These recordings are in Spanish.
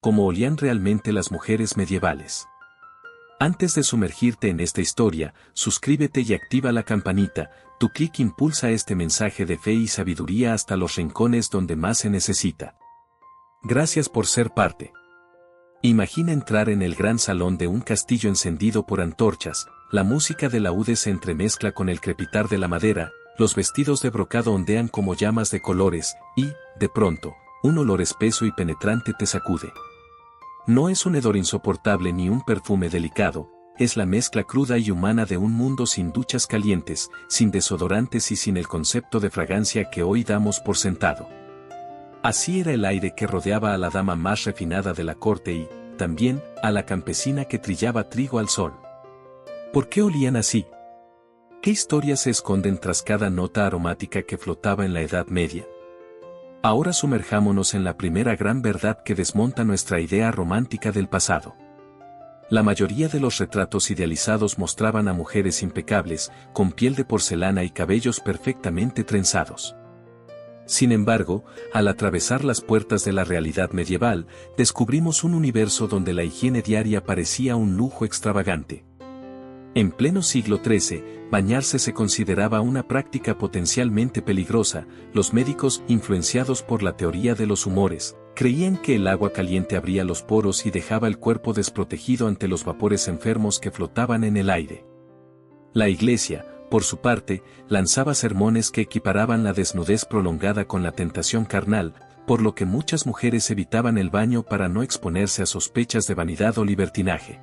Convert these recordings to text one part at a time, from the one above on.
como olían realmente las mujeres medievales. Antes de sumergirte en esta historia, suscríbete y activa la campanita. Tu clic impulsa este mensaje de fe y sabiduría hasta los rincones donde más se necesita. Gracias por ser parte. Imagina entrar en el gran salón de un castillo encendido por antorchas, la música de laúdes se entremezcla con el crepitar de la madera, los vestidos de brocado ondean como llamas de colores, y, de pronto, un olor espeso y penetrante te sacude. No es un hedor insoportable ni un perfume delicado, es la mezcla cruda y humana de un mundo sin duchas calientes, sin desodorantes y sin el concepto de fragancia que hoy damos por sentado. Así era el aire que rodeaba a la dama más refinada de la corte y, también, a la campesina que trillaba trigo al sol. ¿Por qué olían así? ¿Qué historias se esconden tras cada nota aromática que flotaba en la Edad Media? Ahora sumerjámonos en la primera gran verdad que desmonta nuestra idea romántica del pasado. La mayoría de los retratos idealizados mostraban a mujeres impecables, con piel de porcelana y cabellos perfectamente trenzados. Sin embargo, al atravesar las puertas de la realidad medieval, descubrimos un universo donde la higiene diaria parecía un lujo extravagante. En pleno siglo XIII, bañarse se consideraba una práctica potencialmente peligrosa. Los médicos, influenciados por la teoría de los humores, creían que el agua caliente abría los poros y dejaba el cuerpo desprotegido ante los vapores enfermos que flotaban en el aire. La Iglesia, por su parte, lanzaba sermones que equiparaban la desnudez prolongada con la tentación carnal, por lo que muchas mujeres evitaban el baño para no exponerse a sospechas de vanidad o libertinaje.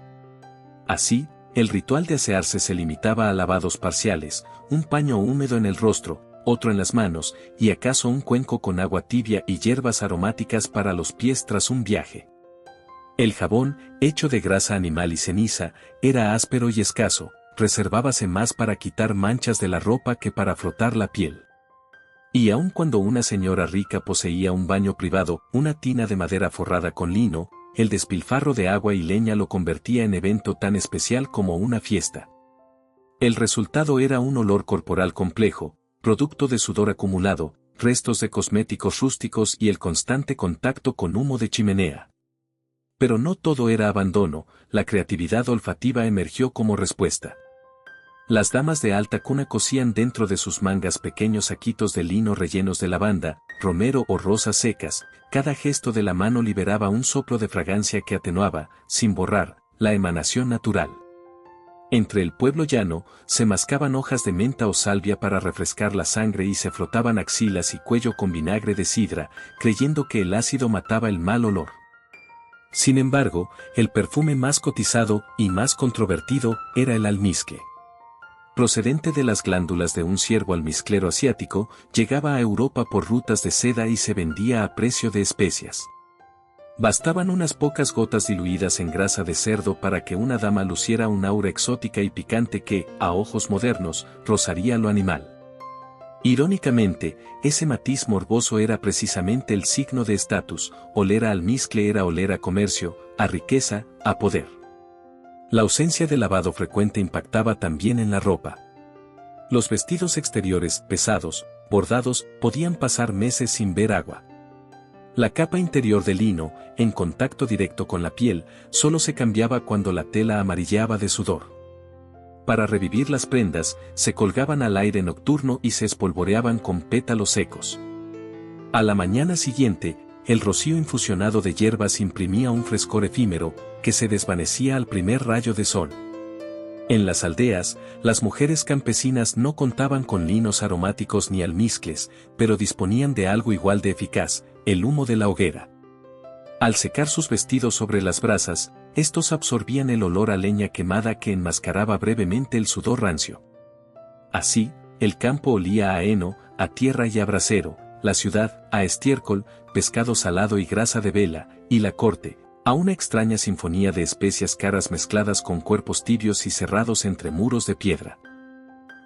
Así, el ritual de asearse se limitaba a lavados parciales, un paño húmedo en el rostro, otro en las manos, y acaso un cuenco con agua tibia y hierbas aromáticas para los pies tras un viaje. El jabón, hecho de grasa animal y ceniza, era áspero y escaso, reservábase más para quitar manchas de la ropa que para frotar la piel. Y aun cuando una señora rica poseía un baño privado, una tina de madera forrada con lino, el despilfarro de agua y leña lo convertía en evento tan especial como una fiesta. El resultado era un olor corporal complejo, producto de sudor acumulado, restos de cosméticos rústicos y el constante contacto con humo de chimenea. Pero no todo era abandono, la creatividad olfativa emergió como respuesta. Las damas de alta cuna cosían dentro de sus mangas pequeños saquitos de lino rellenos de lavanda, romero o rosas secas, cada gesto de la mano liberaba un soplo de fragancia que atenuaba, sin borrar, la emanación natural. Entre el pueblo llano, se mascaban hojas de menta o salvia para refrescar la sangre y se frotaban axilas y cuello con vinagre de sidra, creyendo que el ácido mataba el mal olor. Sin embargo, el perfume más cotizado y más controvertido era el almizcle. Procedente de las glándulas de un ciervo almizclero asiático, llegaba a Europa por rutas de seda y se vendía a precio de especias. Bastaban unas pocas gotas diluidas en grasa de cerdo para que una dama luciera un aura exótica y picante que, a ojos modernos, rozaría lo animal. Irónicamente, ese matiz morboso era precisamente el signo de estatus, oler a almizcle era oler a comercio, a riqueza, a poder. La ausencia de lavado frecuente impactaba también en la ropa. Los vestidos exteriores, pesados, bordados, podían pasar meses sin ver agua. La capa interior de lino, en contacto directo con la piel, solo se cambiaba cuando la tela amarilleaba de sudor. Para revivir las prendas, se colgaban al aire nocturno y se espolvoreaban con pétalos secos. A la mañana siguiente, el rocío infusionado de hierbas imprimía un frescor efímero, que se desvanecía al primer rayo de sol. En las aldeas, las mujeres campesinas no contaban con linos aromáticos ni almizcles, pero disponían de algo igual de eficaz, el humo de la hoguera. Al secar sus vestidos sobre las brasas, estos absorbían el olor a leña quemada que enmascaraba brevemente el sudor rancio. Así, el campo olía a heno, a tierra y a brasero, la ciudad, a estiércol, pescado salado y grasa de vela, y la corte, a una extraña sinfonía de especias caras mezcladas con cuerpos tibios y cerrados entre muros de piedra.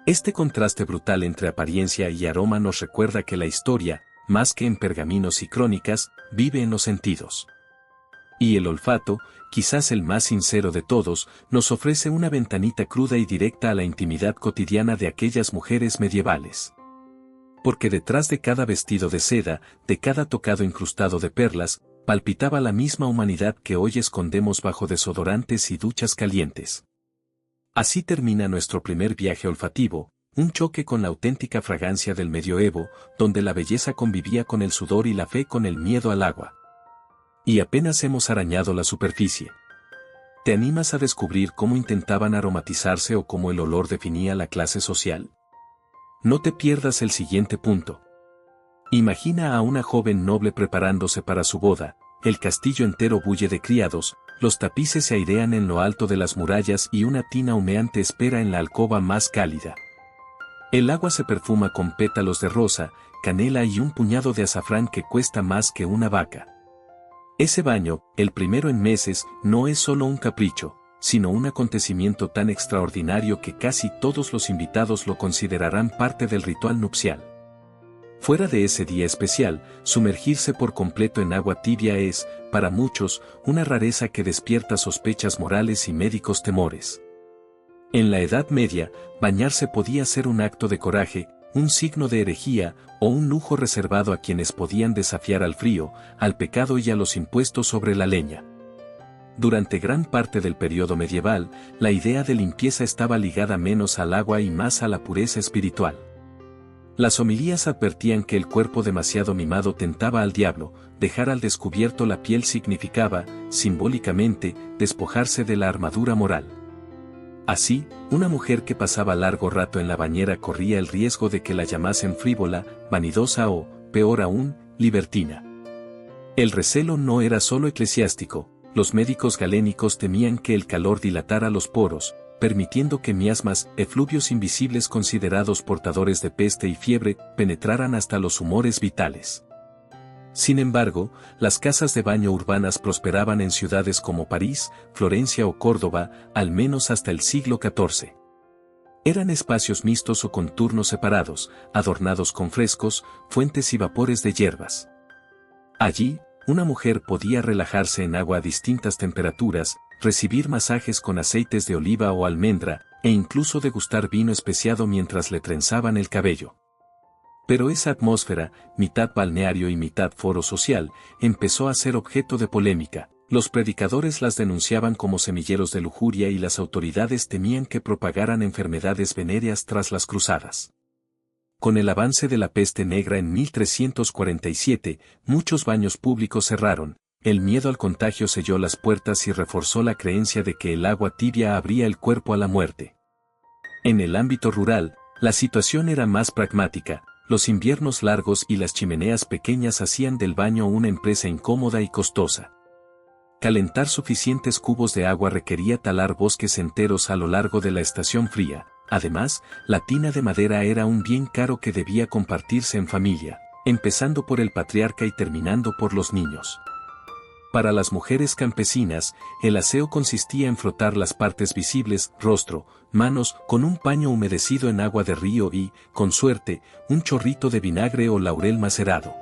Este contraste brutal entre apariencia y aroma nos recuerda que la historia, más que en pergaminos y crónicas, vive en los sentidos. Y el olfato, quizás el más sincero de todos, nos ofrece una ventanita cruda y directa a la intimidad cotidiana de aquellas mujeres medievales. Porque detrás de cada vestido de seda, de cada tocado incrustado de perlas, Palpitaba la misma humanidad que hoy escondemos bajo desodorantes y duchas calientes. Así termina nuestro primer viaje olfativo, un choque con la auténtica fragancia del medioevo, donde la belleza convivía con el sudor y la fe con el miedo al agua. Y apenas hemos arañado la superficie. ¿Te animas a descubrir cómo intentaban aromatizarse o cómo el olor definía la clase social? No te pierdas el siguiente punto. Imagina a una joven noble preparándose para su boda, el castillo entero bulle de criados, los tapices se airean en lo alto de las murallas y una tina humeante espera en la alcoba más cálida. El agua se perfuma con pétalos de rosa, canela y un puñado de azafrán que cuesta más que una vaca. Ese baño, el primero en meses, no es solo un capricho, sino un acontecimiento tan extraordinario que casi todos los invitados lo considerarán parte del ritual nupcial. Fuera de ese día especial, sumergirse por completo en agua tibia es, para muchos, una rareza que despierta sospechas morales y médicos temores. En la Edad Media, bañarse podía ser un acto de coraje, un signo de herejía, o un lujo reservado a quienes podían desafiar al frío, al pecado y a los impuestos sobre la leña. Durante gran parte del periodo medieval, la idea de limpieza estaba ligada menos al agua y más a la pureza espiritual. Las homilías advertían que el cuerpo demasiado mimado tentaba al diablo, dejar al descubierto la piel significaba, simbólicamente, despojarse de la armadura moral. Así, una mujer que pasaba largo rato en la bañera corría el riesgo de que la llamasen frívola, vanidosa o, peor aún, libertina. El recelo no era solo eclesiástico, los médicos galénicos temían que el calor dilatara los poros, permitiendo que miasmas, efluvios invisibles considerados portadores de peste y fiebre, penetraran hasta los humores vitales. Sin embargo, las casas de baño urbanas prosperaban en ciudades como París, Florencia o Córdoba, al menos hasta el siglo XIV. Eran espacios mixtos o con turnos separados, adornados con frescos, fuentes y vapores de hierbas. Allí, una mujer podía relajarse en agua a distintas temperaturas, recibir masajes con aceites de oliva o almendra, e incluso degustar vino especiado mientras le trenzaban el cabello. Pero esa atmósfera, mitad balneario y mitad foro social, empezó a ser objeto de polémica. Los predicadores las denunciaban como semilleros de lujuria y las autoridades temían que propagaran enfermedades venéreas tras las cruzadas. Con el avance de la peste negra en 1347, muchos baños públicos cerraron, el miedo al contagio selló las puertas y reforzó la creencia de que el agua tibia abría el cuerpo a la muerte. En el ámbito rural, la situación era más pragmática. Los inviernos largos y las chimeneas pequeñas hacían del baño una empresa incómoda y costosa. Calentar suficientes cubos de agua requería talar bosques enteros a lo largo de la estación fría. Además, la tina de madera era un bien caro que debía compartirse en familia, empezando por el patriarca y terminando por los niños. Para las mujeres campesinas, el aseo consistía en frotar las partes visibles, rostro, manos, con un paño humedecido en agua de río y, con suerte, un chorrito de vinagre o laurel macerado.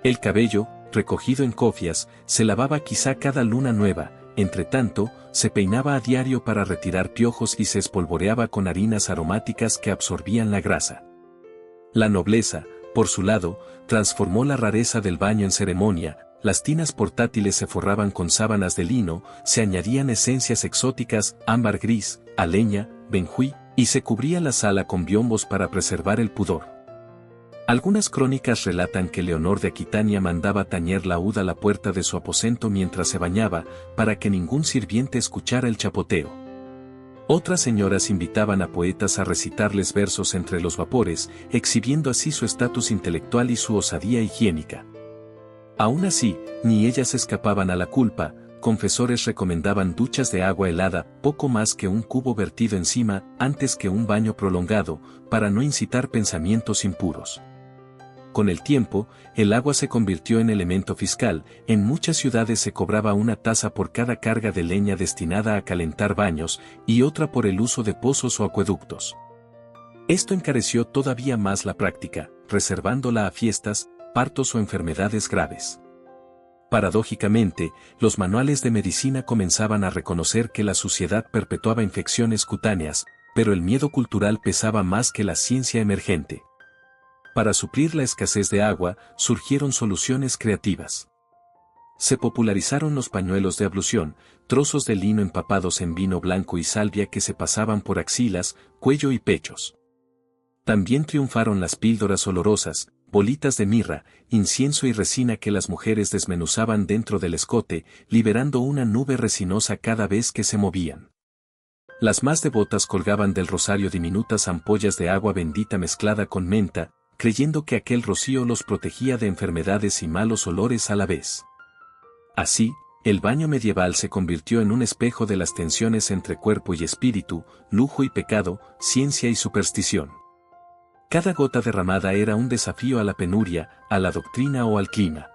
El cabello, recogido en cofias, se lavaba quizá cada luna nueva, entre tanto, se peinaba a diario para retirar piojos y se espolvoreaba con harinas aromáticas que absorbían la grasa. La nobleza, por su lado, transformó la rareza del baño en ceremonia. Las tinas portátiles se forraban con sábanas de lino, se añadían esencias exóticas, ámbar gris, aleña, benjuí, y se cubría la sala con biombos para preservar el pudor. Algunas crónicas relatan que Leonor de Aquitania mandaba tañer laúd a la puerta de su aposento mientras se bañaba, para que ningún sirviente escuchara el chapoteo. Otras señoras invitaban a poetas a recitarles versos entre los vapores, exhibiendo así su estatus intelectual y su osadía higiénica. Aún así, ni ellas escapaban a la culpa. Confesores recomendaban duchas de agua helada, poco más que un cubo vertido encima, antes que un baño prolongado, para no incitar pensamientos impuros. Con el tiempo, el agua se convirtió en elemento fiscal, en muchas ciudades se cobraba una tasa por cada carga de leña destinada a calentar baños, y otra por el uso de pozos o acueductos. Esto encareció todavía más la práctica, reservándola a fiestas, partos o enfermedades graves. Paradójicamente, los manuales de medicina comenzaban a reconocer que la suciedad perpetuaba infecciones cutáneas, pero el miedo cultural pesaba más que la ciencia emergente. Para suplir la escasez de agua, surgieron soluciones creativas. Se popularizaron los pañuelos de ablución, trozos de lino empapados en vino blanco y salvia que se pasaban por axilas, cuello y pechos. También triunfaron las píldoras olorosas, bolitas de mirra, incienso y resina que las mujeres desmenuzaban dentro del escote, liberando una nube resinosa cada vez que se movían. Las más devotas colgaban del rosario diminutas ampollas de agua bendita mezclada con menta, creyendo que aquel rocío los protegía de enfermedades y malos olores a la vez. Así, el baño medieval se convirtió en un espejo de las tensiones entre cuerpo y espíritu, lujo y pecado, ciencia y superstición. Cada gota derramada era un desafío a la penuria, a la doctrina o al clima.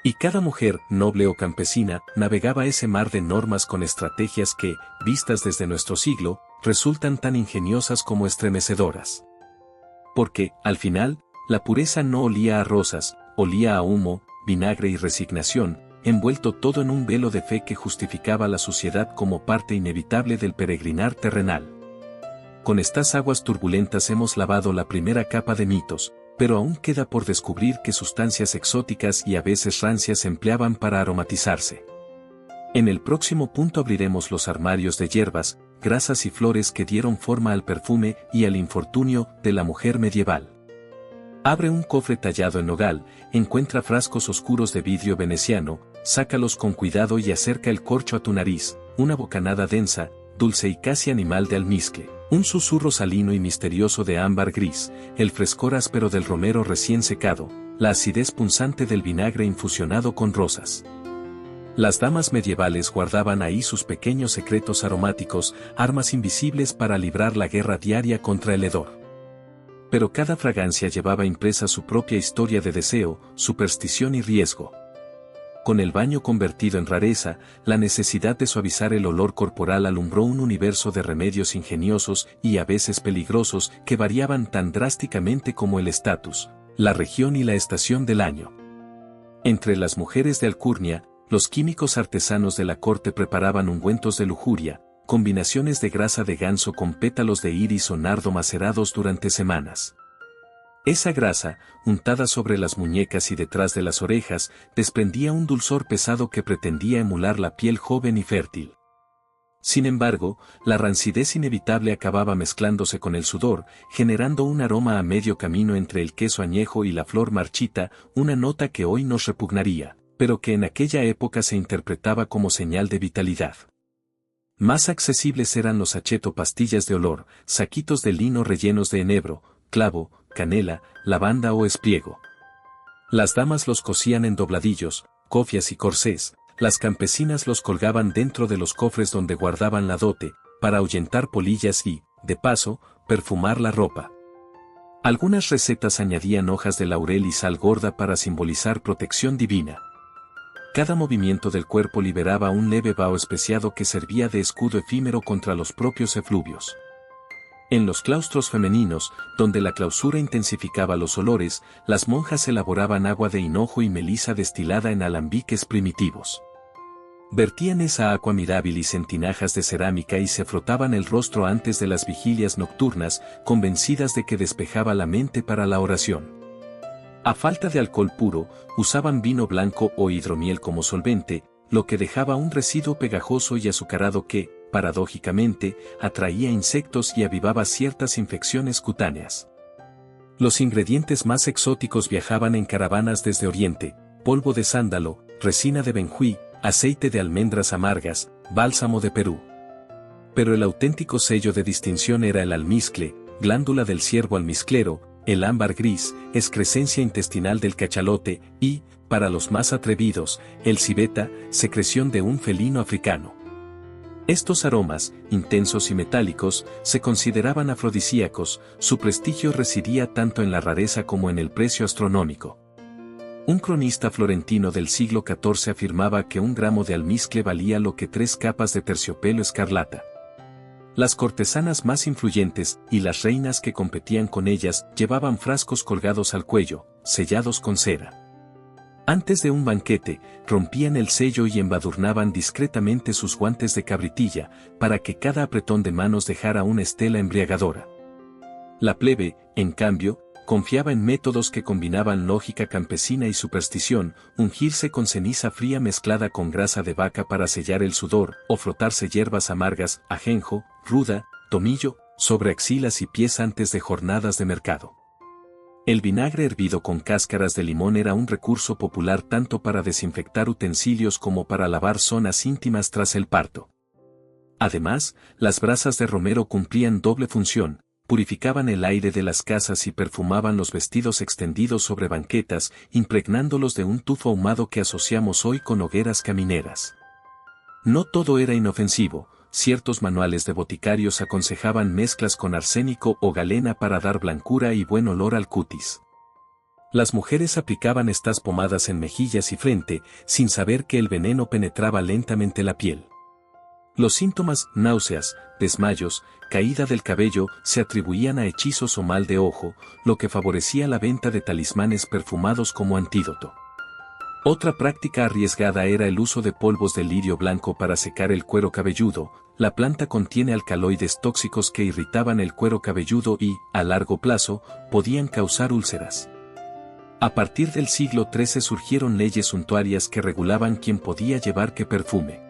Y cada mujer, noble o campesina, navegaba ese mar de normas con estrategias que, vistas desde nuestro siglo, resultan tan ingeniosas como estremecedoras. Porque, al final, la pureza no olía a rosas, olía a humo, vinagre y resignación, envuelto todo en un velo de fe que justificaba la suciedad como parte inevitable del peregrinar terrenal. Con estas aguas turbulentas hemos lavado la primera capa de mitos, pero aún queda por descubrir qué sustancias exóticas y a veces rancias se empleaban para aromatizarse. En el próximo punto abriremos los armarios de hierbas, grasas y flores que dieron forma al perfume y al infortunio de la mujer medieval. Abre un cofre tallado en nogal, encuentra frascos oscuros de vidrio veneciano, sácalos con cuidado y acerca el corcho a tu nariz, una bocanada densa, dulce y casi animal de almizcle, un susurro salino y misterioso de ámbar gris, el frescor áspero del romero recién secado, la acidez punzante del vinagre infusionado con rosas. Las damas medievales guardaban ahí sus pequeños secretos aromáticos, armas invisibles para librar la guerra diaria contra el hedor. Pero cada fragancia llevaba impresa su propia historia de deseo, superstición y riesgo. Con el baño convertido en rareza, la necesidad de suavizar el olor corporal alumbró un universo de remedios ingeniosos y a veces peligrosos que variaban tan drásticamente como el estatus, la región y la estación del año. Entre las mujeres de alcurnia, los químicos artesanos de la corte preparaban ungüentos de lujuria, combinaciones de grasa de ganso con pétalos de iris o nardo macerados durante semanas. Esa grasa, untada sobre las muñecas y detrás de las orejas, desprendía un dulzor pesado que pretendía emular la piel joven y fértil. Sin embargo, la rancidez inevitable acababa mezclándose con el sudor, generando un aroma a medio camino entre el queso añejo y la flor marchita, una nota que hoy nos repugnaría, pero que en aquella época se interpretaba como señal de vitalidad. Más accesibles eran los acheto pastillas de olor, saquitos de lino rellenos de enebro, clavo, canela, lavanda o espliego. Las damas los cosían en dobladillos, cofias y corsés, las campesinas los colgaban dentro de los cofres donde guardaban la dote, para ahuyentar polillas y, de paso, perfumar la ropa. Algunas recetas añadían hojas de laurel y sal gorda para simbolizar protección divina. Cada movimiento del cuerpo liberaba un leve vaho especiado que servía de escudo efímero contra los propios efluvios. En los claustros femeninos, donde la clausura intensificaba los olores, las monjas elaboraban agua de hinojo y melisa destilada en alambiques primitivos. Vertían esa agua mirabilis en tinajas de cerámica y se frotaban el rostro antes de las vigilias nocturnas, convencidas de que despejaba la mente para la oración. A falta de alcohol puro, usaban vino blanco o hidromiel como solvente, lo que dejaba un residuo pegajoso y azucarado que, paradójicamente, atraía insectos y avivaba ciertas infecciones cutáneas. Los ingredientes más exóticos viajaban en caravanas desde Oriente: polvo de sándalo, resina de benjuí, aceite de almendras amargas, bálsamo de Perú. Pero el auténtico sello de distinción era el almizcle, glándula del ciervo almizclero, el ámbar gris, excrescencia intestinal del cachalote y, para los más atrevidos, el civeta, secreción de un felino africano. Estos aromas, intensos y metálicos, se consideraban afrodisíacos, su prestigio residía tanto en la rareza como en el precio astronómico. Un cronista florentino del siglo XIV afirmaba que 1 gramo de almizcle valía lo que 3 capas de terciopelo escarlata. Las cortesanas más influyentes, y las reinas que competían con ellas, llevaban frascos colgados al cuello, sellados con cera. Antes de un banquete, rompían el sello y embadurnaban discretamente sus guantes de cabritilla, para que cada apretón de manos dejara una estela embriagadora. La plebe, en cambio, confiaba en métodos que combinaban lógica campesina y superstición, ungirse con ceniza fría mezclada con grasa de vaca para sellar el sudor, o frotarse hierbas amargas, ajenjo, ruda, tomillo, sobre axilas y pies antes de jornadas de mercado. El vinagre hervido con cáscaras de limón era un recurso popular tanto para desinfectar utensilios como para lavar zonas íntimas tras el parto. Además, las brasas de romero cumplían doble función, purificaban el aire de las casas y perfumaban los vestidos extendidos sobre banquetas, impregnándolos de un tufo ahumado que asociamos hoy con hogueras camineras. No todo era inofensivo, ciertos manuales de boticarios aconsejaban mezclas con arsénico o galena para dar blancura y buen olor al cutis. Las mujeres aplicaban estas pomadas en mejillas y frente, sin saber que el veneno penetraba lentamente la piel. Los síntomas, náuseas, desmayos, caída del cabello, se atribuían a hechizos o mal de ojo, lo que favorecía la venta de talismanes perfumados como antídoto. Otra práctica arriesgada era el uso de polvos de lirio blanco para secar el cuero cabelludo. La planta contiene alcaloides tóxicos que irritaban el cuero cabelludo y, a largo plazo, podían causar úlceras. A partir del siglo XIII surgieron leyes suntuarias que regulaban quién podía llevar qué perfume.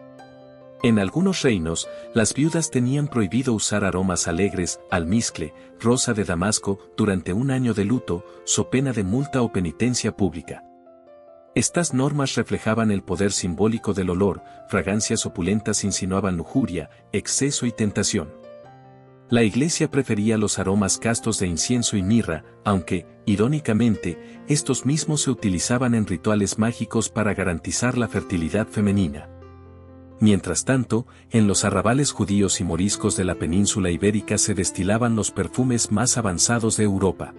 En algunos reinos, las viudas tenían prohibido usar aromas alegres, almizcle, rosa de Damasco, durante un año de luto, so pena de multa o penitencia pública. Estas normas reflejaban el poder simbólico del olor, fragancias opulentas insinuaban lujuria, exceso y tentación. La Iglesia prefería los aromas castos de incienso y mirra, aunque, irónicamente, estos mismos se utilizaban en rituales mágicos para garantizar la fertilidad femenina. Mientras tanto, en los arrabales judíos y moriscos de la península ibérica se destilaban los perfumes más avanzados de Europa.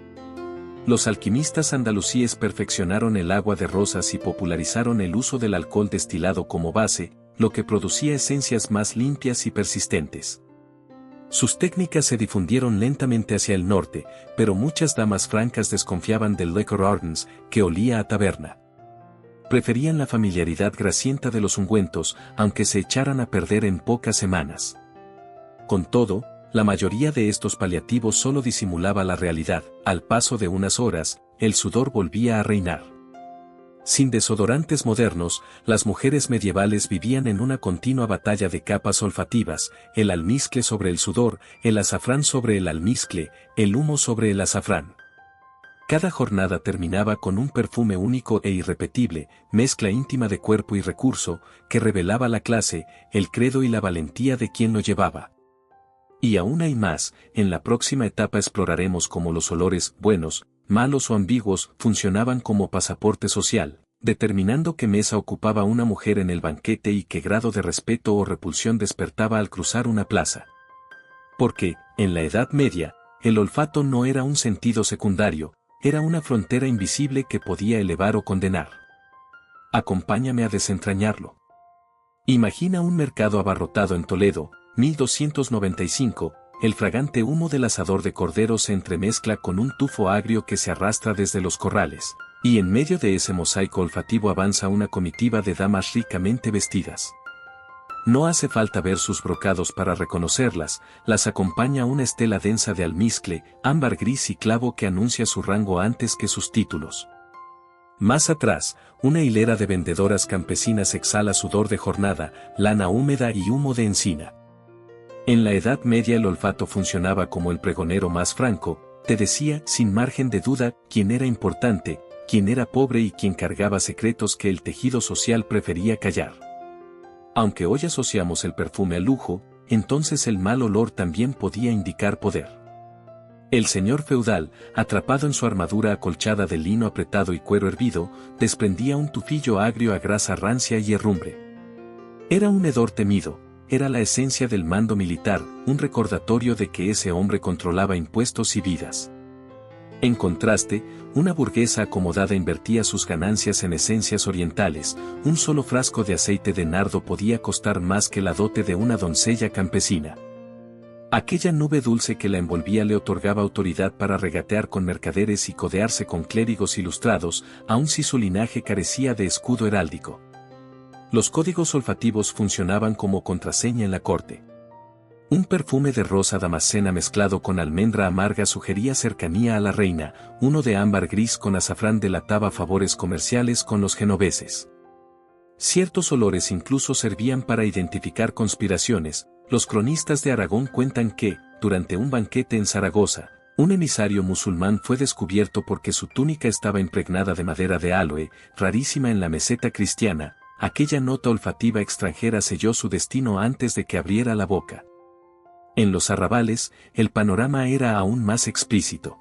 Los alquimistas andalusíes perfeccionaron el agua de rosas y popularizaron el uso del alcohol destilado como base, lo que producía esencias más limpias y persistentes. Sus técnicas se difundieron lentamente hacia el norte, pero muchas damas francas desconfiaban del liquor ardens, que olía a taberna. Preferían la familiaridad grasienta de los ungüentos, aunque se echaran a perder en pocas semanas. Con todo, la mayoría de estos paliativos solo disimulaba la realidad. Al paso de unas horas, el sudor volvía a reinar. Sin desodorantes modernos, las mujeres medievales vivían en una continua batalla de capas olfativas, el almizcle sobre el sudor, el azafrán sobre el almizcle, el humo sobre el azafrán. Cada jornada terminaba con un perfume único e irrepetible, mezcla íntima de cuerpo y recurso, que revelaba la clase, el credo y la valentía de quien lo llevaba. Y aún hay más, en la próxima etapa exploraremos cómo los olores, buenos, malos o ambiguos, funcionaban como pasaporte social, determinando qué mesa ocupaba una mujer en el banquete y qué grado de respeto o repulsión despertaba al cruzar una plaza. Porque, en la Edad Media, el olfato no era un sentido secundario, era una frontera invisible que podía elevar o condenar. Acompáñame a desentrañarlo. Imagina un mercado abarrotado en Toledo, 1295, el fragante humo del asador de cordero se entremezcla con un tufo agrio que se arrastra desde los corrales, y en medio de ese mosaico olfativo avanza una comitiva de damas ricamente vestidas. No hace falta ver sus brocados para reconocerlas, las acompaña una estela densa de almizcle, ámbar gris y clavo que anuncia su rango antes que sus títulos. Más atrás, una hilera de vendedoras campesinas exhala sudor de jornada, lana húmeda y humo de encina. En la Edad Media el olfato funcionaba como el pregonero más franco, te decía, sin margen de duda, quién era importante, quién era pobre y quién cargaba secretos que el tejido social prefería callar. Aunque hoy asociamos el perfume al lujo, entonces el mal olor también podía indicar poder. El señor feudal, atrapado en su armadura acolchada de lino apretado y cuero hervido, desprendía un tufillo agrio a grasa rancia y herrumbre. Era un hedor temido, era la esencia del mando militar, un recordatorio de que ese hombre controlaba impuestos y vidas. En contraste, una burguesa acomodada invertía sus ganancias en esencias orientales, un solo frasco de aceite de nardo podía costar más que la dote de una doncella campesina. Aquella nube dulce que la envolvía le otorgaba autoridad para regatear con mercaderes y codearse con clérigos ilustrados, aun si su linaje carecía de escudo heráldico. Los códigos olfativos funcionaban como contraseña en la corte. Un perfume de rosa damascena mezclado con almendra amarga sugería cercanía a la reina, uno de ámbar gris con azafrán delataba favores comerciales con los genoveses. Ciertos olores incluso servían para identificar conspiraciones. Los cronistas de Aragón cuentan que, durante un banquete en Zaragoza, un emisario musulmán fue descubierto porque su túnica estaba impregnada de madera de aloe, rarísima en la meseta cristiana. Aquella nota olfativa extranjera selló su destino antes de que abriera la boca. En los arrabales, el panorama era aún más explícito.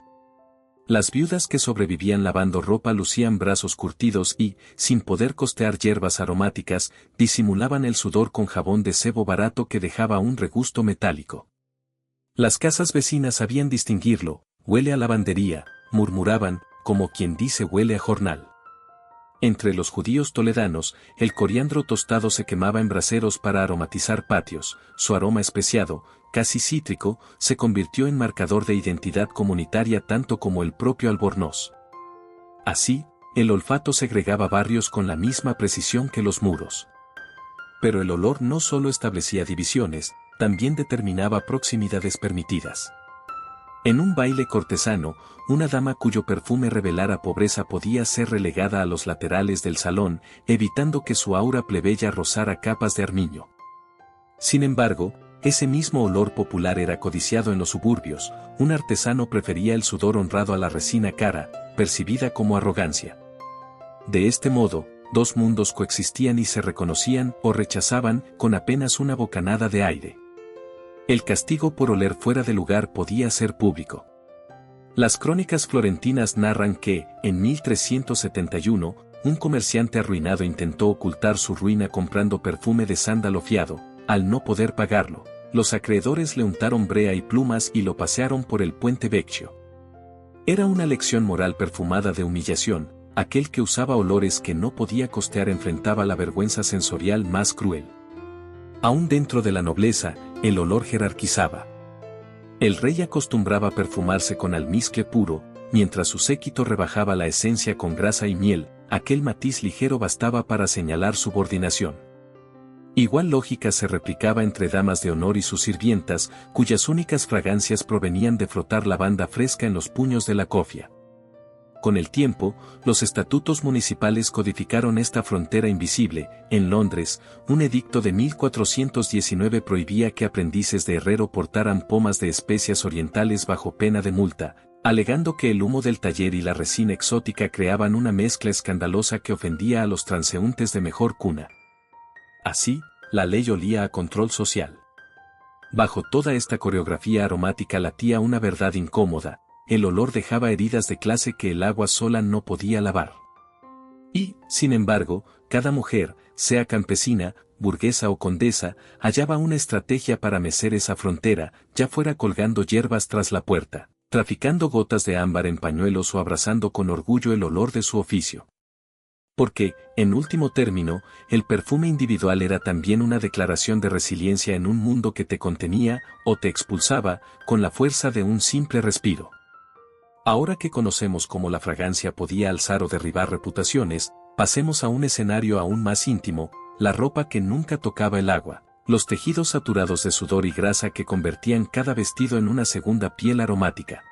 Las viudas que sobrevivían lavando ropa lucían brazos curtidos y, sin poder costear hierbas aromáticas, disimulaban el sudor con jabón de sebo barato que dejaba un regusto metálico. Las casas vecinas sabían distinguirlo, huele a lavandería, murmuraban, como quien dice huele a jornal. Entre los judíos toledanos, el coriandro tostado se quemaba en braseros para aromatizar patios, su aroma especiado, casi cítrico, se convirtió en marcador de identidad comunitaria tanto como el propio albornoz. Así, el olfato segregaba barrios con la misma precisión que los muros. Pero el olor no solo establecía divisiones, también determinaba proximidades permitidas. En un baile cortesano, una dama cuyo perfume revelara pobreza podía ser relegada a los laterales del salón, evitando que su aura plebeya rozara capas de armiño. Sin embargo, ese mismo olor popular era codiciado en los suburbios, un artesano prefería el sudor honrado a la resina cara, percibida como arrogancia. De este modo, dos mundos coexistían y se reconocían o rechazaban con apenas una bocanada de aire. El castigo por oler fuera de lugar podía ser público. Las crónicas florentinas narran que, en 1371, un comerciante arruinado intentó ocultar su ruina comprando perfume de sándalo fiado. Al no poder pagarlo, los acreedores le untaron brea y plumas y lo pasearon por el puente Vecchio. Era una lección moral perfumada de humillación. Aquel que usaba olores que no podía costear enfrentaba la vergüenza sensorial más cruel. Aún dentro de la nobleza, el olor jerarquizaba. El rey acostumbraba perfumarse con almizcle puro, mientras su séquito rebajaba la esencia con grasa y miel, aquel matiz ligero bastaba para señalar subordinación. Igual lógica se replicaba entre damas de honor y sus sirvientas, cuyas únicas fragancias provenían de frotar lavanda fresca en los puños de la cofia. Con el tiempo, los estatutos municipales codificaron esta frontera invisible. En Londres, un edicto de 1419 prohibía que aprendices de herrero portaran pomas de especias orientales bajo pena de multa, alegando que el humo del taller y la resina exótica creaban una mezcla escandalosa que ofendía a los transeúntes de mejor cuna. Así, la ley olía a control social. Bajo toda esta coreografía aromática latía una verdad incómoda. El olor dejaba heridas de clase que el agua sola no podía lavar. Y, sin embargo, cada mujer, sea campesina, burguesa o condesa, hallaba una estrategia para mecer esa frontera, ya fuera colgando hierbas tras la puerta, traficando gotas de ámbar en pañuelos o abrazando con orgullo el olor de su oficio. Porque, en último término, el perfume individual era también una declaración de resiliencia en un mundo que te contenía o te expulsaba con la fuerza de un simple respiro. Ahora que conocemos cómo la fragancia podía alzar o derribar reputaciones, pasemos a un escenario aún más íntimo, la ropa que nunca tocaba el agua, los tejidos saturados de sudor y grasa que convertían cada vestido en una segunda piel aromática.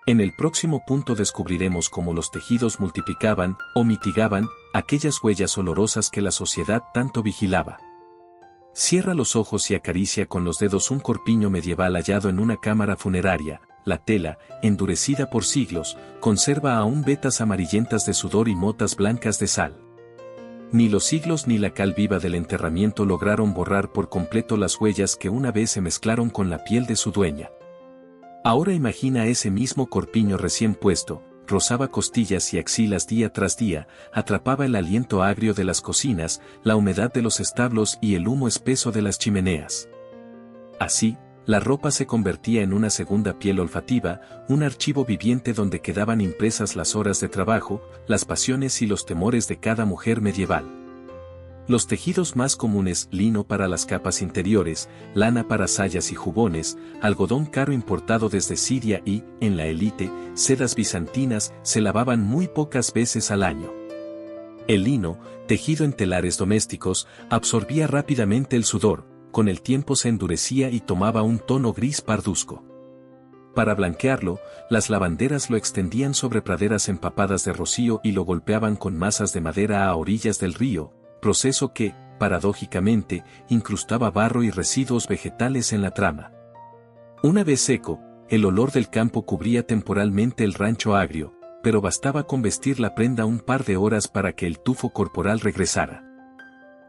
En el próximo punto descubriremos cómo los tejidos multiplicaban o mitigaban aquellas huellas olorosas que la sociedad tanto vigilaba. Cierra los ojos y acaricia con los dedos un corpiño medieval hallado en una cámara funeraria. La tela, endurecida por siglos, conserva aún vetas amarillentas de sudor y motas blancas de sal. Ni los siglos ni la cal viva del enterramiento lograron borrar por completo las huellas que una vez se mezclaron con la piel de su dueña. Ahora imagina ese mismo corpiño recién puesto, rozaba costillas y axilas día tras día, atrapaba el aliento agrio de las cocinas, la humedad de los establos y el humo espeso de las chimeneas. Así, la ropa se convertía en una segunda piel olfativa, un archivo viviente donde quedaban impresas las horas de trabajo, las pasiones y los temores de cada mujer medieval. Los tejidos más comunes, lino para las capas interiores, lana para sayas y jubones, algodón caro importado desde Siria y, en la élite, sedas bizantinas, se lavaban muy pocas veces al año. El lino, tejido en telares domésticos, absorbía rápidamente el sudor, con el tiempo se endurecía y tomaba un tono gris parduzco. Para blanquearlo, las lavanderas lo extendían sobre praderas empapadas de rocío y lo golpeaban con masas de madera a orillas del río, proceso que, paradójicamente, incrustaba barro y residuos vegetales en la trama. Una vez seco, el olor del campo cubría temporalmente el rancho agrio, pero bastaba con vestir la prenda un par de horas para que el tufo corporal regresara.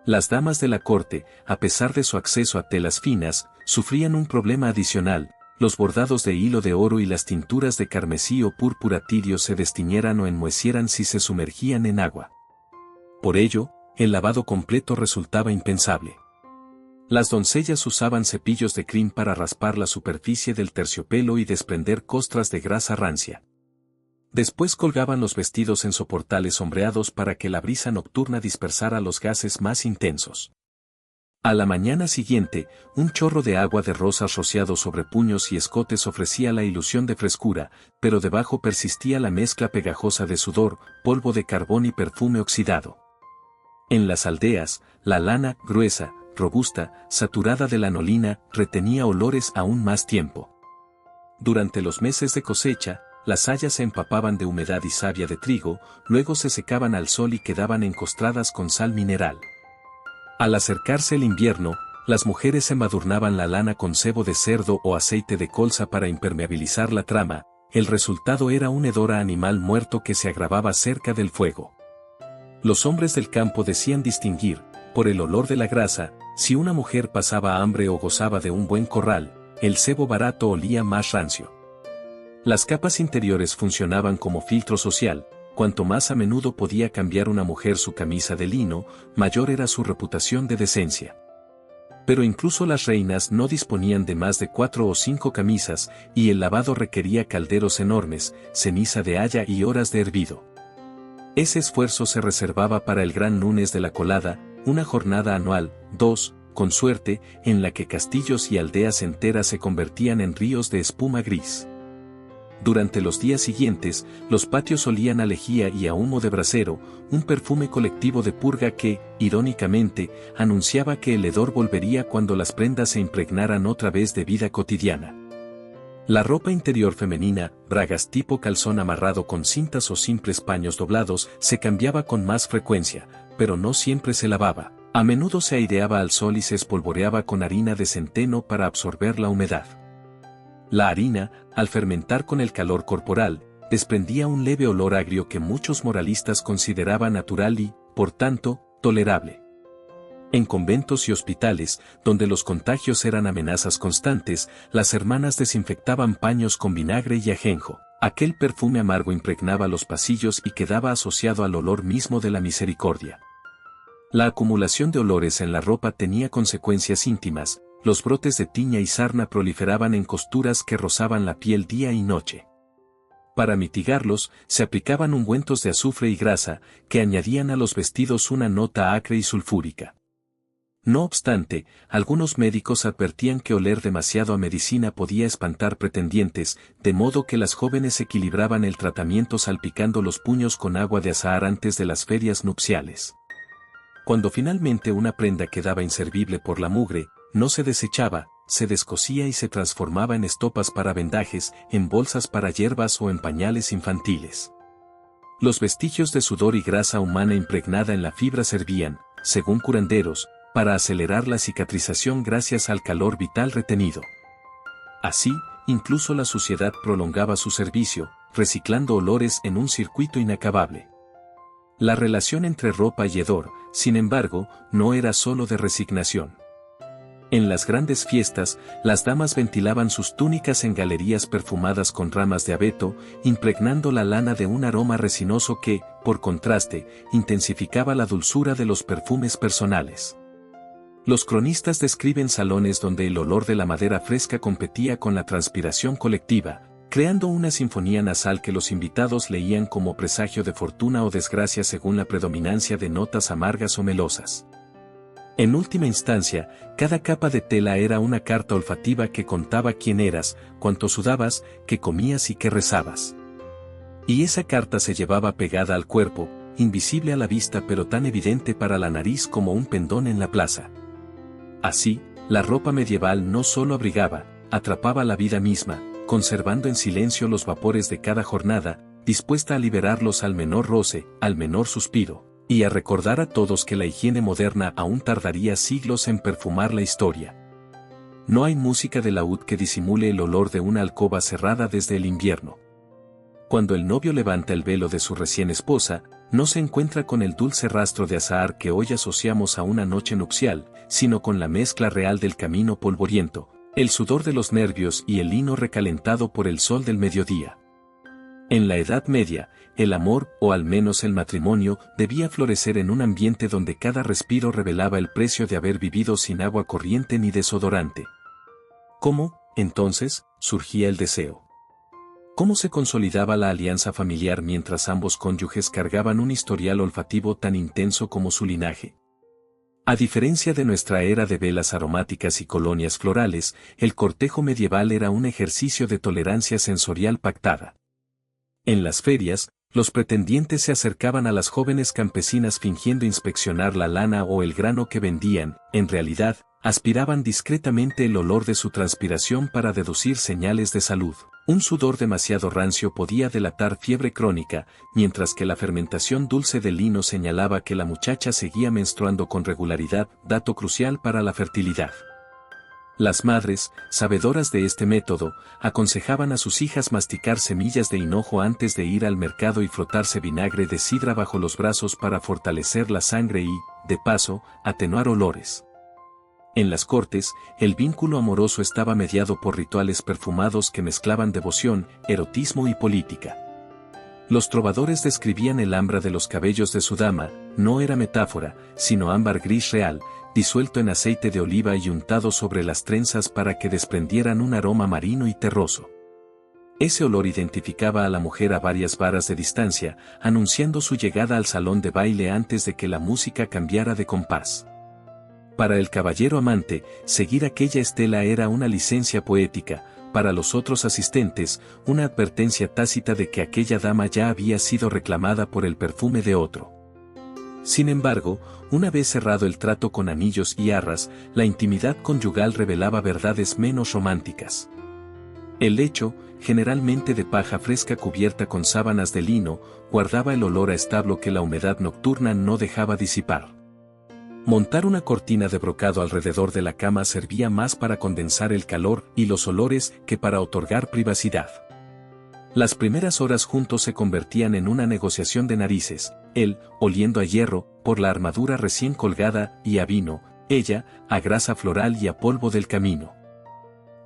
Las damas de la corte, a pesar de su acceso a telas finas, sufrían un problema adicional: los bordados de hilo de oro y las tinturas de carmesí o púrpura tirio se destiñeran o enmohecieran si se sumergían en agua. Por ello, el lavado completo resultaba impensable. Las doncellas usaban cepillos de crin para raspar la superficie del terciopelo y desprender costras de grasa rancia. Después colgaban los vestidos en soportales sombreados para que la brisa nocturna dispersara los gases más intensos. A la mañana siguiente, un chorro de agua de rosas rociado sobre puños y escotes ofrecía la ilusión de frescura, pero debajo persistía la mezcla pegajosa de sudor, polvo de carbón y perfume oxidado. En las aldeas, la lana, gruesa, robusta, saturada de lanolina, retenía olores aún más tiempo. Durante los meses de cosecha, las sayas se empapaban de humedad y savia de trigo, luego se secaban al sol y quedaban encostradas con sal mineral. Al acercarse el invierno, las mujeres embadurnaban la lana con sebo de cerdo o aceite de colza para impermeabilizar la trama. El resultado era un hedor a animal muerto que se agravaba cerca del fuego. Los hombres del campo decían distinguir, por el olor de la grasa, si una mujer pasaba hambre o gozaba de un buen corral. El sebo barato olía más rancio. Las capas interiores funcionaban como filtro social. Cuanto más a menudo podía cambiar una mujer su camisa de lino, mayor era su reputación de decencia. Pero incluso las reinas no disponían de más de 4 o 5 camisas, y el lavado requería calderos enormes, ceniza de haya y horas de hervido. Ese esfuerzo se reservaba para el gran lunes de la colada, una jornada anual, con suerte, en la que castillos y aldeas enteras se convertían en ríos de espuma gris. Durante los días siguientes, los patios olían a lejía y a humo de brasero, un perfume colectivo de purga que, irónicamente, anunciaba que el hedor volvería cuando las prendas se impregnaran otra vez de vida cotidiana. La ropa interior femenina, bragas tipo calzón amarrado con cintas o simples paños doblados, se cambiaba con más frecuencia, pero no siempre se lavaba. A menudo se aireaba al sol y se espolvoreaba con harina de centeno para absorber la humedad. La harina, al fermentar con el calor corporal, desprendía un leve olor agrio que muchos moralistas consideraban natural y, por tanto, tolerable. En conventos y hospitales, donde los contagios eran amenazas constantes, las hermanas desinfectaban paños con vinagre y ajenjo. Aquel perfume amargo impregnaba los pasillos y quedaba asociado al olor mismo de la misericordia. La acumulación de olores en la ropa tenía consecuencias íntimas. Los brotes de tiña y sarna proliferaban en costuras que rozaban la piel día y noche. Para mitigarlos, se aplicaban ungüentos de azufre y grasa, que añadían a los vestidos una nota acre y sulfúrica. No obstante, algunos médicos advertían que oler demasiado a medicina podía espantar pretendientes, de modo que las jóvenes equilibraban el tratamiento salpicando los puños con agua de azahar antes de las ferias nupciales. Cuando finalmente una prenda quedaba inservible por la mugre, no se desechaba, se descosía y se transformaba en estopas para vendajes, en bolsas para hierbas o en pañales infantiles. Los vestigios de sudor y grasa humana impregnada en la fibra servían, según curanderos, para acelerar la cicatrización gracias al calor vital retenido. Así, incluso la suciedad prolongaba su servicio, reciclando olores en un circuito inacabable. La relación entre ropa y hedor, sin embargo, no era solo de resignación. En las grandes fiestas, las damas ventilaban sus túnicas en galerías perfumadas con ramas de abeto, impregnando la lana de un aroma resinoso que, por contraste, intensificaba la dulzura de los perfumes personales. Los cronistas describen salones donde el olor de la madera fresca competía con la transpiración colectiva, creando una sinfonía nasal que los invitados leían como presagio de fortuna o desgracia según la predominancia de notas amargas o melosas. En última instancia, cada capa de tela era una carta olfativa que contaba quién eras, cuánto sudabas, qué comías y qué rezabas. Y esa carta se llevaba pegada al cuerpo, invisible a la vista pero tan evidente para la nariz como un pendón en la plaza. Así, La ropa medieval no solo abrigaba, atrapaba la vida misma, conservando en silencio los vapores de cada jornada, dispuesta a liberarlos al menor roce, al menor suspiro, y a recordar a todos que la higiene moderna aún tardaría siglos en perfumar la historia. No hay música de laúd que disimule el olor de una alcoba cerrada desde el invierno. Cuando el novio levanta el velo de su recién esposa, no se encuentra con el dulce rastro de azahar que hoy asociamos a una noche nupcial, sino con la mezcla real del camino polvoriento, el sudor de los nervios y el lino recalentado por el sol del mediodía. En la Edad Media, el amor, o al menos el matrimonio, debía florecer en un ambiente donde cada respiro revelaba el precio de haber vivido sin agua corriente ni desodorante. ¿Cómo, entonces, surgía el deseo? ¿Cómo se consolidaba la alianza familiar mientras ambos cónyuges cargaban un historial olfativo tan intenso como su linaje? A diferencia de nuestra era de velas aromáticas y colonias florales, el cortejo medieval era un ejercicio de tolerancia sensorial pactada. En las ferias, los pretendientes se acercaban a las jóvenes campesinas fingiendo inspeccionar la lana o el grano que vendían, en realidad, aspiraban discretamente el olor de su transpiración para deducir señales de salud. Un sudor demasiado rancio podía delatar fiebre crónica, mientras que la fermentación dulce del lino señalaba que la muchacha seguía menstruando con regularidad, dato crucial para la fertilidad. Las madres, sabedoras de este método, aconsejaban a sus hijas masticar semillas de hinojo antes de ir al mercado y frotarse vinagre de sidra bajo los brazos para fortalecer la sangre y, de paso, atenuar olores. En las cortes, el vínculo amoroso estaba mediado por rituales perfumados que mezclaban devoción, erotismo y política. Los trovadores describían el ambra de los cabellos de su dama, no era metáfora, sino ámbar gris real, disuelto en aceite de oliva y untado sobre las trenzas para que desprendieran un aroma marino y terroso. Ese olor identificaba a la mujer a varias varas de distancia, anunciando su llegada al salón de baile antes de que la música cambiara de compás. Para el caballero amante, seguir aquella estela era una licencia poética, para los otros asistentes, una advertencia tácita de que aquella dama ya había sido reclamada por el perfume de otro. Sin embargo, una vez cerrado el trato con anillos y arras, la intimidad conyugal revelaba verdades menos románticas. El lecho, generalmente de paja fresca cubierta con sábanas de lino, guardaba el olor a establo que la humedad nocturna no dejaba disipar. Montar una cortina de brocado alrededor de la cama servía más para condensar el calor y los olores que para otorgar privacidad. Las primeras horas juntos se convertían en una negociación de narices, él, oliendo a hierro, por la armadura recién colgada, y a vino, ella, a grasa floral y a polvo del camino.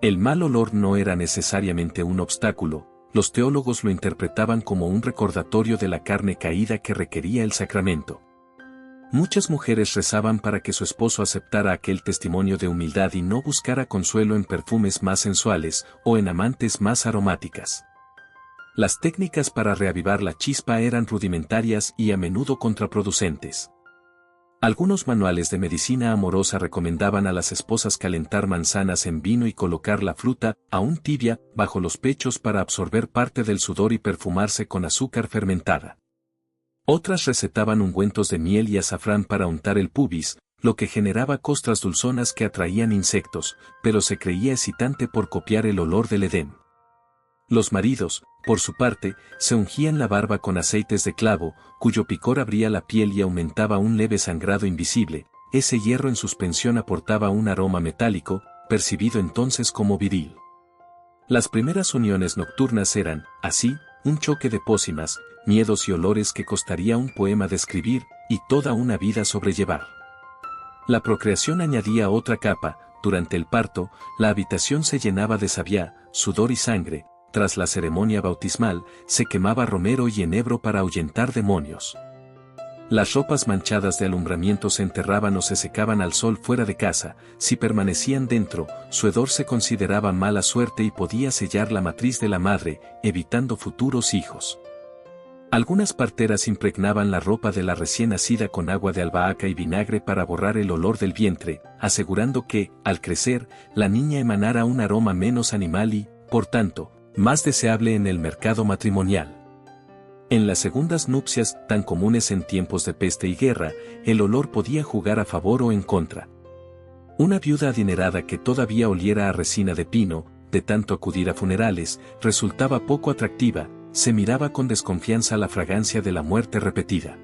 El mal olor no era necesariamente un obstáculo, los teólogos lo interpretaban como un recordatorio de la carne caída que requería el sacramento. Muchas mujeres rezaban para que su esposo aceptara aquel testimonio de humildad y no buscara consuelo en perfumes más sensuales o en amantes más aromáticas. Las técnicas para reavivar la chispa eran rudimentarias y a menudo contraproducentes. Algunos manuales de medicina amorosa recomendaban a las esposas calentar manzanas en vino y colocar la fruta, aún tibia, bajo los pechos para absorber parte del sudor y perfumarse con azúcar fermentada. Otras recetaban ungüentos de miel y azafrán para untar el pubis, lo que generaba costras dulzonas que atraían insectos, pero se creía excitante por copiar el olor del Edén. Los maridos, por su parte, se ungían la barba con aceites de clavo, cuyo picor abría la piel y aumentaba un leve sangrado invisible. Ese hierro en suspensión aportaba un aroma metálico, percibido entonces como viril. Las primeras uniones nocturnas eran, así, un choque de pócimas, miedos y olores que costaría un poema describir, y toda una vida sobrellevar. La procreación añadía otra capa. Durante el parto, la habitación se llenaba de savia, sudor y sangre. Tras la ceremonia bautismal, se quemaba romero y enebro para ahuyentar demonios. Las ropas manchadas de alumbramiento se enterraban o se secaban al sol fuera de casa. Si permanecían dentro, su hedor se consideraba mala suerte y podía sellar la matriz de la madre, evitando futuros hijos. Algunas parteras impregnaban la ropa de la recién nacida con agua de albahaca y vinagre para borrar el olor del vientre, asegurando que, al crecer, la niña emanara un aroma menos animal y, por tanto, más deseable en el mercado matrimonial. En las segundas nupcias, tan comunes en tiempos de peste y guerra, el olor podía jugar a favor o en contra. Una viuda adinerada que todavía oliera a resina de pino, de tanto acudir a funerales, resultaba poco atractiva, se miraba con desconfianza la fragancia de la muerte repetida.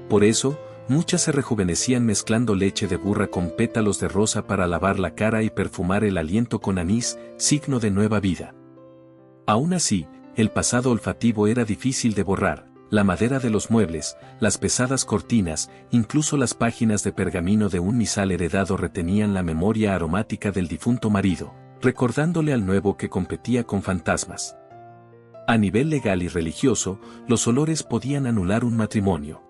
Por eso, muchas se rejuvenecían mezclando leche de burra con pétalos de rosa para lavar la cara y perfumar el aliento con anís, signo de nueva vida. Aún así, el pasado olfativo era difícil de borrar. La madera de los muebles, las pesadas cortinas, incluso las páginas de pergamino de un misal heredado retenían la memoria aromática del difunto marido, recordándole al nuevo que competía con fantasmas. A nivel legal y religioso, los olores podían anular un matrimonio.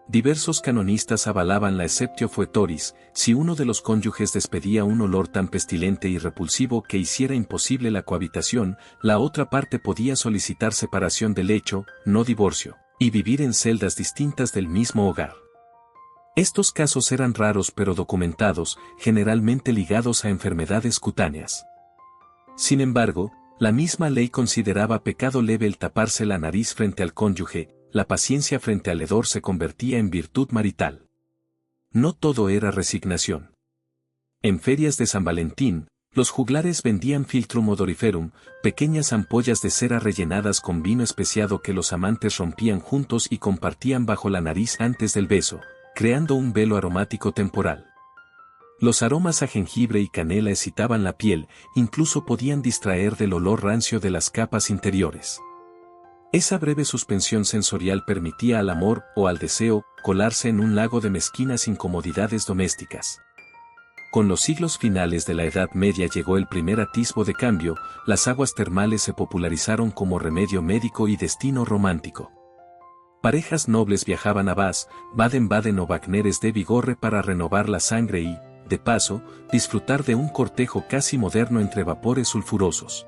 Diversos canonistas avalaban la exceptio foetoris, si uno de los cónyuges despedía un olor tan pestilente y repulsivo que hiciera imposible la cohabitación, la otra parte podía solicitar separación del lecho, no divorcio, y vivir en celdas distintas del mismo hogar. Estos casos eran raros pero documentados, generalmente ligados a enfermedades cutáneas. Sin embargo, la misma ley consideraba pecado leve el taparse la nariz frente al cónyuge. La paciencia frente al hedor se convertía en virtud marital. No todo era resignación. En ferias de San Valentín, los juglares vendían philtrum odoriferum, pequeñas ampollas de cera rellenadas con vino especiado que los amantes rompían juntos y compartían bajo la nariz antes del beso, creando un velo aromático temporal. Los aromas a jengibre y canela excitaban la piel, incluso podían distraer del olor rancio de las capas interiores. Esa breve suspensión sensorial permitía al amor o al deseo colarse en un lago de mezquinas incomodidades domésticas. Con los siglos finales de la Edad Media llegó el primer atisbo de cambio, las aguas termales se popularizaron como remedio médico y destino romántico. Parejas nobles viajaban a Baden-Baden o Bagneres de Bigorre para renovar la sangre y, de paso, disfrutar de un cortejo casi moderno entre vapores sulfurosos.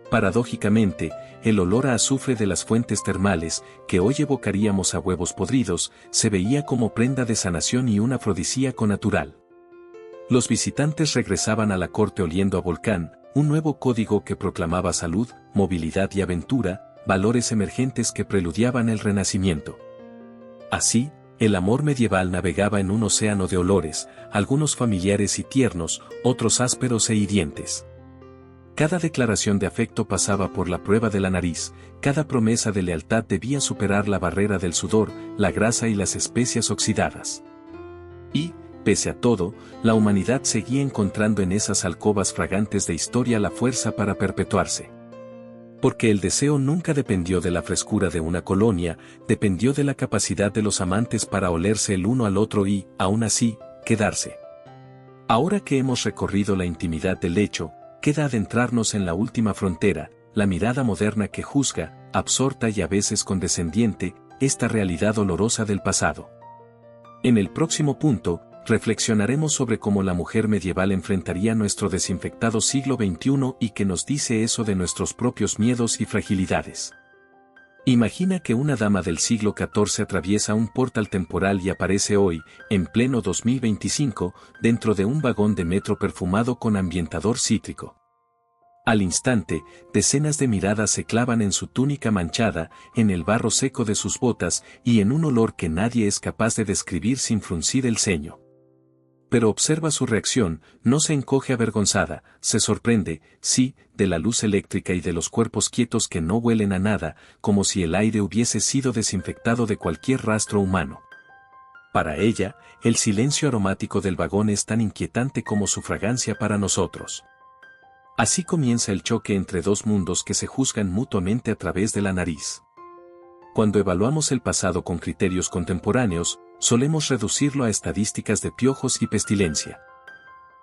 Paradójicamente, el olor a azufre de las fuentes termales, que hoy evocaríamos a huevos podridos, se veía como prenda de sanación y un afrodisíaco natural. Los visitantes regresaban a la corte oliendo a volcán, un nuevo código que proclamaba salud, movilidad y aventura, valores emergentes que preludiaban el renacimiento. Así, el amor medieval navegaba en un océano de olores, algunos familiares y tiernos, otros ásperos e hirientes. Cada declaración de afecto pasaba por la prueba de la nariz, cada promesa de lealtad debía superar la barrera del sudor, la grasa y las especias oxidadas. Y, pese a todo, la humanidad seguía encontrando en esas alcobas fragantes de historia la fuerza para perpetuarse. Porque el deseo nunca dependió de la frescura de una colonia, dependió de la capacidad de los amantes para olerse el uno al otro y, aún así, quedarse. Ahora que hemos recorrido la intimidad del lecho, queda adentrarnos en la última frontera, la mirada moderna que juzga, absorta y a veces condescendiente, esta realidad dolorosa del pasado. En el próximo punto, reflexionaremos sobre cómo la mujer medieval enfrentaría nuestro desinfectado siglo XXI y qué nos dice eso de nuestros propios miedos y fragilidades. Imagina que una dama del siglo XIV atraviesa un portal temporal y aparece hoy, en pleno 2025, dentro de un vagón de metro perfumado con ambientador cítrico. Al instante, decenas de miradas se clavan en su túnica manchada, en el barro seco de sus botas y en un olor que nadie es capaz de describir sin fruncir el ceño. Pero observa su reacción, no se encoge avergonzada, se sorprende, sí, de la luz eléctrica y de los cuerpos quietos que no huelen a nada, como si el aire hubiese sido desinfectado de cualquier rastro humano. Para ella, el silencio aromático del vagón es tan inquietante como su fragancia para nosotros. Así comienza el choque entre dos mundos que se juzgan mutuamente a través de la nariz. Cuando evaluamos el pasado con criterios contemporáneos, solemos reducirlo a estadísticas de piojos y pestilencia.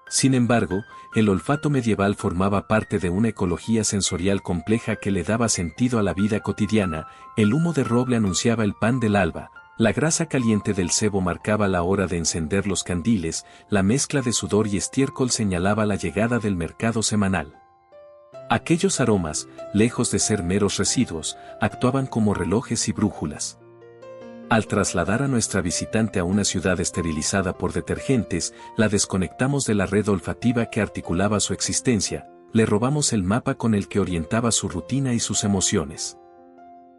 Sin embargo, el olfato medieval formaba parte de una ecología sensorial compleja que le daba sentido a la vida cotidiana, el humo de roble anunciaba el pan del alba, la grasa caliente del cebo marcaba la hora de encender los candiles, la mezcla de sudor y estiércol señalaba la llegada del mercado semanal. Aquellos aromas, lejos de ser meros residuos, actuaban como relojes y brújulas. Al trasladar a nuestra visitante a una ciudad esterilizada por detergentes, la desconectamos de la red olfativa que articulaba su existencia, le robamos el mapa con el que orientaba su rutina y sus emociones.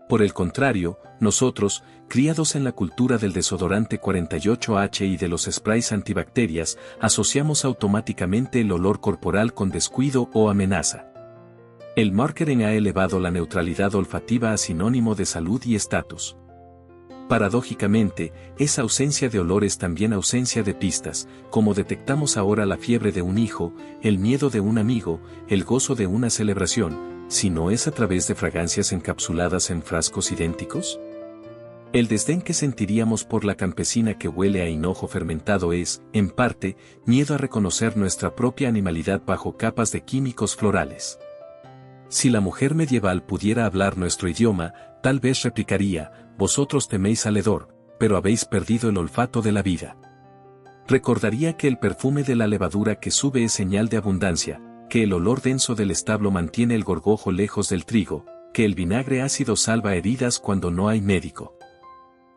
Por el contrario, nosotros, criados en la cultura del desodorante 48H y de los sprays antibacterias, asociamos automáticamente el olor corporal con descuido o amenaza. El marketing ha elevado la neutralidad olfativa a sinónimo de salud y estatus. Paradójicamente, esa ausencia de olor es también ausencia de pistas, como detectamos ahora la fiebre de un hijo, el miedo de un amigo, el gozo de una celebración, si no es a través de fragancias encapsuladas en frascos idénticos. El desdén que sentiríamos por la campesina que huele a hinojo fermentado es, en parte, miedo a reconocer nuestra propia animalidad bajo capas de químicos florales. Si la mujer medieval pudiera hablar nuestro idioma, tal vez replicaría: vosotros teméis al hedor, pero habéis perdido el olfato de la vida. Recordaría que el perfume de la levadura que sube es señal de abundancia, que el olor denso del establo mantiene el gorgojo lejos del trigo, que el vinagre ácido salva heridas cuando no hay médico.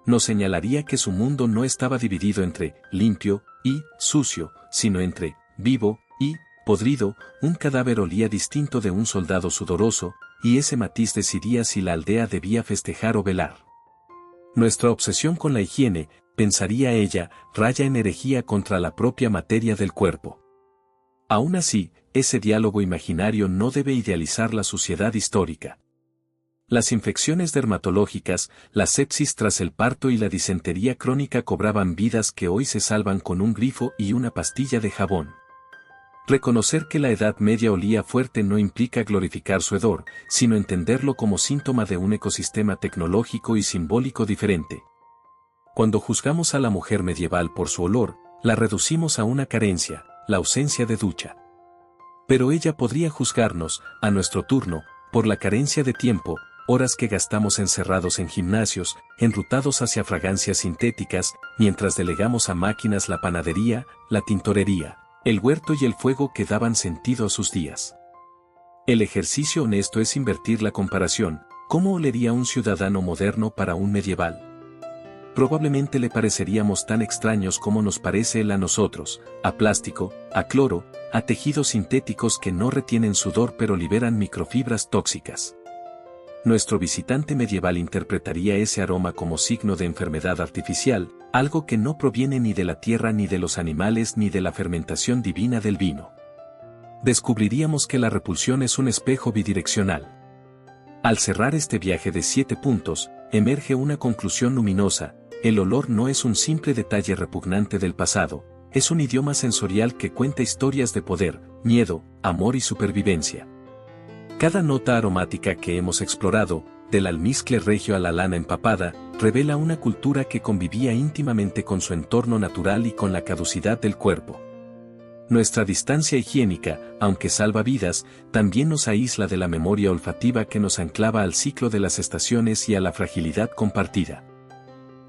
Nos señalaría que su mundo no estaba dividido entre limpio y sucio, sino entre vivo y podrido. Un cadáver olía distinto de un soldado sudoroso, y ese matiz decidía si la aldea debía festejar o velar. Nuestra obsesión con la higiene, pensaría ella, raya en herejía contra la propia materia del cuerpo. Aún así, ese diálogo imaginario no debe idealizar la suciedad histórica. Las infecciones dermatológicas, la sepsis tras el parto y la disentería crónica cobraban vidas que hoy se salvan con un grifo y una pastilla de jabón. Reconocer que la Edad Media olía fuerte no implica glorificar su hedor, sino entenderlo como síntoma de un ecosistema tecnológico y simbólico diferente. Cuando juzgamos a la mujer medieval por su olor, la reducimos a una carencia, la ausencia de ducha. Pero ella podría juzgarnos, a nuestro turno, por la carencia de tiempo, horas que gastamos encerrados en gimnasios, enrutados hacia fragancias sintéticas, mientras delegamos a máquinas la panadería, la tintorería, el huerto y el fuego que daban sentido a sus días. El ejercicio honesto es invertir la comparación. ¿Cómo olería un ciudadano moderno para un medieval? Probablemente le pareceríamos tan extraños como nos parece él a nosotros, a plástico, a cloro, a tejidos sintéticos que no retienen sudor pero liberan microfibras tóxicas. Nuestro visitante medieval interpretaría ese aroma como signo de enfermedad artificial, algo que no proviene ni de la tierra ni de los animales ni de la fermentación divina del vino. Descubriríamos que la repulsión es un espejo bidireccional. Al cerrar este viaje de 7 puntos, emerge una conclusión luminosa: el olor no es un simple detalle repugnante del pasado, es un idioma sensorial que cuenta historias de poder, miedo, amor y supervivencia. Cada nota aromática que hemos explorado, del almizcle regio a la lana empapada, revela una cultura que convivía íntimamente con su entorno natural y con la caducidad del cuerpo. Nuestra distancia higiénica, aunque salva vidas, también nos aísla de la memoria olfativa que nos anclaba al ciclo de las estaciones y a la fragilidad compartida.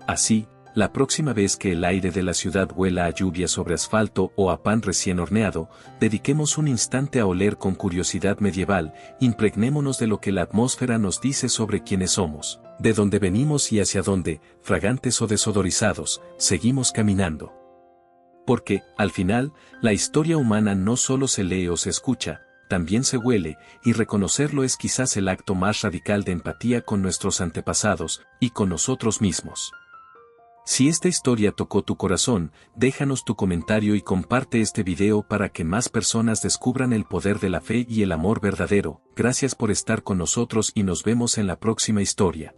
Así, la próxima vez que el aire de la ciudad huela a lluvia sobre asfalto o a pan recién horneado, dediquemos un instante a oler con curiosidad medieval, impregnémonos de lo que la atmósfera nos dice sobre quiénes somos, de dónde venimos y hacia dónde, fragantes o desodorizados, seguimos caminando. Porque, al final, la historia humana no solo se lee o se escucha, también se huele, y reconocerlo es quizás el acto más radical de empatía con nuestros antepasados, y con nosotros mismos. Si esta historia tocó tu corazón, déjanos tu comentario y comparte este video para que más personas descubran el poder de la fe y el amor verdadero. Gracias por estar con nosotros y nos vemos en la próxima historia.